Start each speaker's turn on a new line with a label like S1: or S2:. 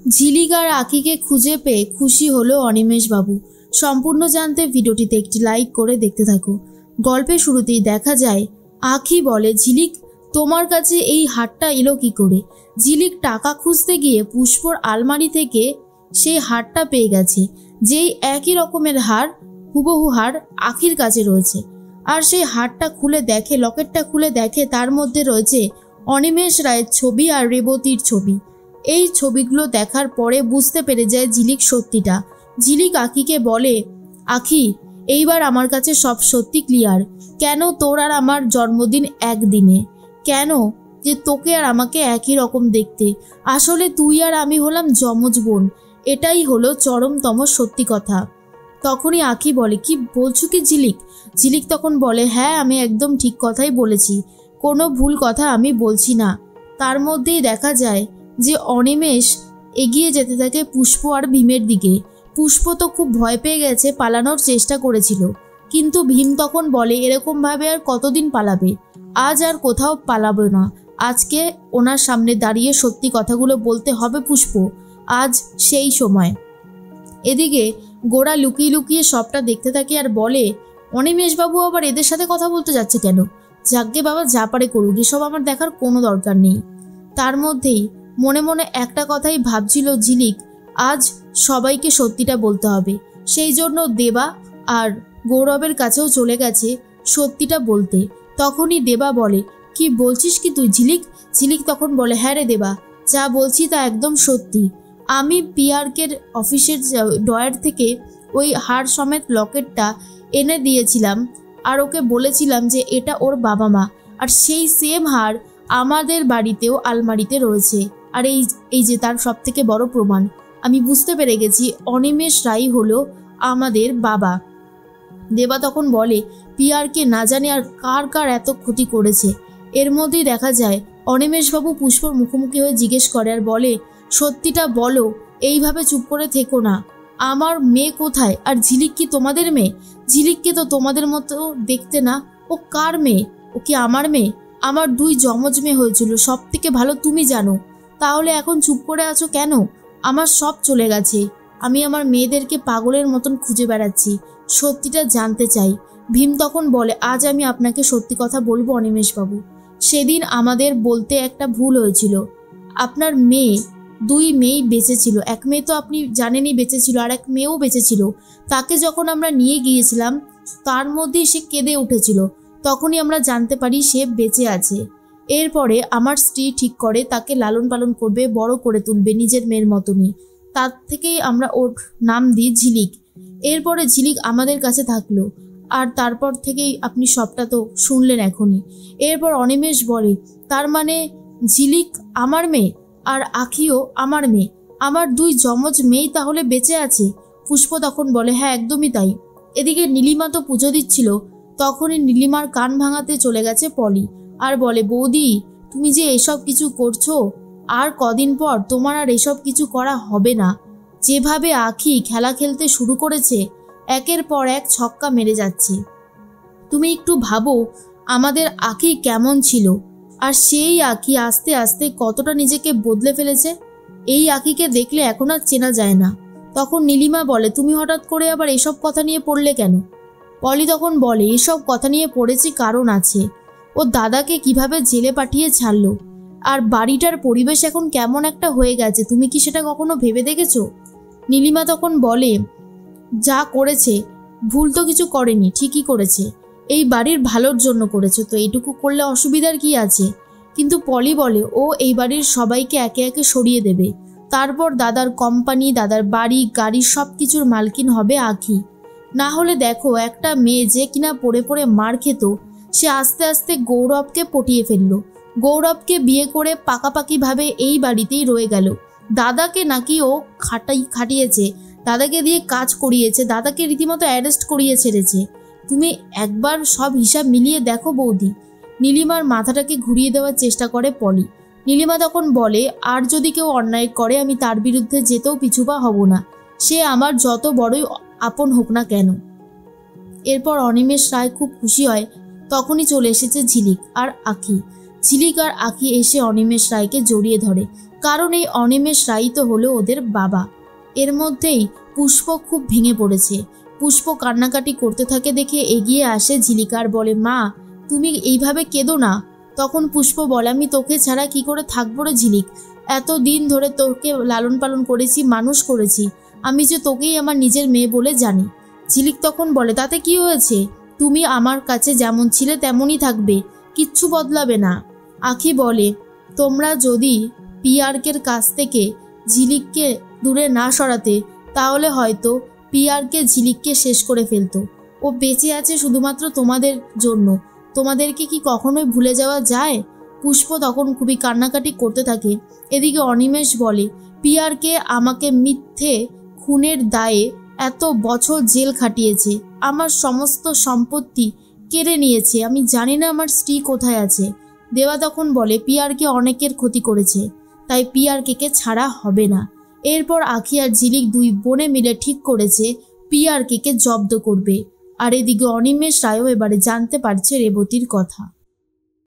S1: ঝিলিক আর আখিকে খুঁজে পেয়ে খুশি হলো অনিমেষ বাবু। সম্পূর্ণ জানতে ভিডিওটিতে একটি লাইক করে দেখতে থাকো। গল্পের শুরুতেই দেখা যায় আখি বলে, ঝিলিক তোমার কাছে এই হারটা এলো কি করে? ঝিলিক টাকা খুঁজতে গিয়ে পুষ্পর আলমারি থেকে সেই হারটা পেয়ে গেছে। যেই একই রকমের হার, হুবহু হার আখির কাছে রয়েছে। আর সেই হারটা খুলে দেখে, লকেটটা খুলে দেখে, তার মধ্যে রয়েছে অনিমেষ রায়ের ছবি আর রেবতীর ছবি। এই ছবিগুলো দেখার পরে বুঝতে পেরে যায় ঝিলিক সত্যিটা। ঝিলিক আখিকে বলে, আখি এইবার আমার কাছে সব সত্যি ক্লিয়ার। কেন তোর আর আমার জন্মদিন একদিনে? কেন যে তোকে আর আমাকে একই রকম দেখতে? আসলে তুই আর আমি হলাম যমজ বোন। এটাই হলো চরমতম সত্যি কথা। তখনই আখি বলে, কি বলছো কি ঝিলিক? ঝিলিক তখন বলে, হ্যাঁ আমি একদম ঠিক কথাই বলেছি, কোনো ভুল কথা আমি বলছি না। তার মধ্যেই দেখা যায় যে অনিমেষ এগিয়ে যেতে থাকে পুষ্প আর ভীমের দিকে। পুষ্প তো খুব ভয় পেয়ে গেছে, পালানোর চেষ্টা করেছিল, কিন্তু ভীম তখন বলে, এরকমভাবে আর কতদিন পালাবে? আজ আর কোথাও পালাবে না, আজকে ওনার সামনে দাঁড়িয়ে সত্যি কথাগুলো বলতে হবে পুষ্প, আজ সেই সময়। এদিকে গোরা লুকিয়ে লুকিয়ে সবটা দেখতে থাকে আর বলে, অনিমেষবাবু আবার এদের সাথে কথা বলতে যাচ্ছে কেন? যাগ্গে বাবা যা পারে করুক, এসব আমার দেখার কোনো দরকার নেই। তার মধ্যেই মনে মনে একটা কথাই ভাবছিল ঝিলিক, আজ সবাইকে সত্যিটা বলতে হবে। সেই জন্য দেবা আর গৌরবের কাছেও চলে গেছে সত্যিটা বলতে। তখনই দেবা বলে, কি বলছিস কি তুই ঝিলিক? ঝিলিক তখন বলে, হ্যাঁ রে দেবা, যা বলছি তা একদম সত্যি। আমি পিআরকের অফিসের ড্রয়ার থেকে ওই হার সমেত লকেটটা এনে দিয়েছিলাম আর ওকে বলেছিলাম যে এটা ওর বাবা মা, আর সেই সেম হার আমাদের বাড়িতেও আলমারিতে রয়েছে। আর এই যে তার সব থেকে বড় প্রমাণ, আমি বুঝতে পেরে গেছি অনিমেষ রায় হলো আমাদের বাবা। দেবা তখন বলে, পিআরকে না জানে আর কার কার এত ক্ষতি করেছে। এর মধ্যেই দেখা যায় অনিমেষবাবু পুষ্পর মুখোমুখি হয়ে জিজ্ঞেস করে আর বলে, সত্যিটা বলো, এইভাবে চুপ করে থেকো না। আমার মেয়ে কোথায়? আর ঝিলিক কি তোমাদের মেয়ে? ঝিলিককে তো তোমাদের মতো দেখতে না, ও কার মেয়ে? ও কি আমার মেয়ে? আমার দুই যমজ মেয়ে হয়েছিল, সব থেকে ভালো তুমি জানো। তাহলে এখন চুপ করে আছো কেন? আমার সব চলে গেছে, আমি আমার মেয়েদেরকে পাগলের মতন খুঁজে বেড়াচ্ছি, সত্যিটা জানতে চাই। ভীম তখন বলে, আজ আমি আপনাকে সত্যি কথা বলবো অনিমেষবাবু। সেদিন আমাদের বলতে একটা ভুল হয়েছিল। আপনার মেয়ে, দুই মেয়েই বেঁচে ছিল। এক মেয়ে তো আপনি জানেনই বেঁচে ছিল, আর এক মেয়েও বেঁচে ছিল। তাকে যখন আমরা নিয়ে গিয়েছিলাম তার মধ্যেই সে কেঁদে উঠেছিল, তখনই আমরা জানতে পারি সে বেঁচে আছে। এরপরে আমার স্ত্রী ঠিক করে তাকে লালন পালন করবে, বড় করে তুলবে নিজের মেয়ের মতনই। তার থেকেই আমরা ওর নাম দিই ঝিলিক। এরপরে ঝিলিক আমাদের কাছে থাকলো, আর তারপর থেকেই আপনি সবটা তো শুনলেন এখনই। এরপর অনিমেষ বলে, তার মানে ঝিলিক আমার মেয়ে আর আখিও আমার মেয়ে, আমার দুই যমজ মেয়েই তাহলে বেঁচে আছে? পুষ্প তখন বলে, হ্যাঁ একদমই তাই। এদিকে নীলিমা তো পুজো দিচ্ছিল, তখনই নীলিমার কান ভাঙাতে চলে গেছে পলি আর বলে, বৌদি তুমি যে এসব কিছু করছো, আর কদিন পর তোমার আর এসব কিছু করা হবে না। যেভাবে আখি খেলা খেলতে শুরু করেছে, একের পর এক ছক্কা মেরে যাচ্ছে। তুমি একটু ভাবো আমাদের আখি কেমন ছিল, আর সেই আখি আস্তে আস্তে কতটা নিজেকে বদলে ফেলেছে। এই আখিকে দেখলে এখন আর চেনা যায় না। তখন নীলিমা বলে, তুমি হঠাৎ করে আবার এসব কথা নিয়ে পড়লে কেন? পলি তখন বলে, এসব কথা নিয়ে পড়েছি কারণ আছে। ও দাদাকে কিভাবে জেলে পাঠিয়ে ছাড়লো, আর বাড়িটার পরিবেশ এখন কেমন একটা হয়ে গেছে, তুমি কি সেটা কখনো ভেবে দেখেছো? নীলিমা তখন বলে, যা করেছে ভুল তো কিছু করেনি, ঠিকই করেছে, এই বাড়ির ভালোর জন্য করেছে, তো এইটুকু করলে অসুবিধার কি আছে? কিন্তু পলি বলে, ও এই বাড়ির সবাইকে একে একে সরিয়ে দেবে, তারপর দাদার কোম্পানি, দাদার বাড়ি গাড়ি সব কিছুর মালকিন হবে আখি। না হলে দেখো, একটা মেয়ে যে কিনা পড়ে পড়ে মার খেত, সে আস্তে আস্তে গৌরবকে পটিয়ে ফেললো, গৌরবকে বিয়ে করে পাকাপাকিভাবে এই বাড়িতেই রয়ে গেল। দাদাকে নাকি ও খাটিয়েছে, দাদাকে দিয়ে কাজ করিয়েছে, দাদাকে রীতিমতো অ্যারেস্ট করিয়ে ছেড়েছে। তুমি একবার সব হিসাব মিলিয়ে দেখো বৌদি। নীলিমার মাথাটাকে ঘুরিয়ে দেওয়ার চেষ্টা করে পলি। নীলিমা তখন বলে, আর যদি কেউ অন্যায় করে আমি তার বিরুদ্ধে যেতেও পিছুপা হব না, সে আমার যত বড়ই আপন হোক না কেন। এরপর অনিমেষ রায় খুব খুশি হয়। তখনই চলে এসেছে ঝিলিক আর আখি। ঝিলিক আর আখি এসে অনিমেষ রায়কে জড়িয়ে ধরে, কারণ এই অনিমেষ রায় তো হলো ওদের বাবা। এর মধ্যেই পুষ্প খুব ভেঙে পড়েছে। পুষ্প কান্নাকাটি করতে থাকে দেখে এগিয়ে আসে ঝিলিক আর বলে, মা তুমি এইভাবে কেঁদো না। তখন পুষ্প বলে, আমি তোকে ছাড়া কি করে থাকবো রে ঝিলিক, এত দিন ধরে তোকে লালন পালন করেছি, মানুষ করেছি, আমি যে তোকেই আমার নিজের মেয়ে বলে জানি। ঝিলিক তখন বলে, তাতে কি হয়েছে, তুমি আমার কাছে যেমন ছিলে তেমনই থাকবে, কিচ্ছু বদলাবে না। আখি বলে, তোমরা যদি পিয়ারকের কাছ থেকে ঝিলিককে দূরে না সরাতে তাহলে হয়তো পিয়ারকে ঝিলিককে শেষ করে ফেলতো। ও বেঁচে আছে শুধুমাত্র তোমাদের জন্য, তোমাদেরকে কি কখনোই ভুলে যাওয়া যায়? পুষ্প তখন খুবই কান্নাকাটি করতে থাকে। এদিকে অনিমেষ বলে, পিয়ারকে আমাকে মিথ্যে খুনের দায়ে এত বছর জেল খাটিয়েছে, আমার সমস্ত সম্পত্তি কেড়ে নিয়েছে, আমি জানি না আমার স্ত্রী কোথায় আছে। দেবা তখন বলে, পিয়ারকে অনেকের ক্ষতি করেছে, তাই পিয়ারকে ছাড়া হবে না। এরপর আখি আর ঝিলিক দুই বোনে মিলে ঠিক করেছে পিয়ারকে জব্দ করবে। আর এদিকে অনিমেষ রায়ও এবারে জানতে পারছে রেবতীর কথা।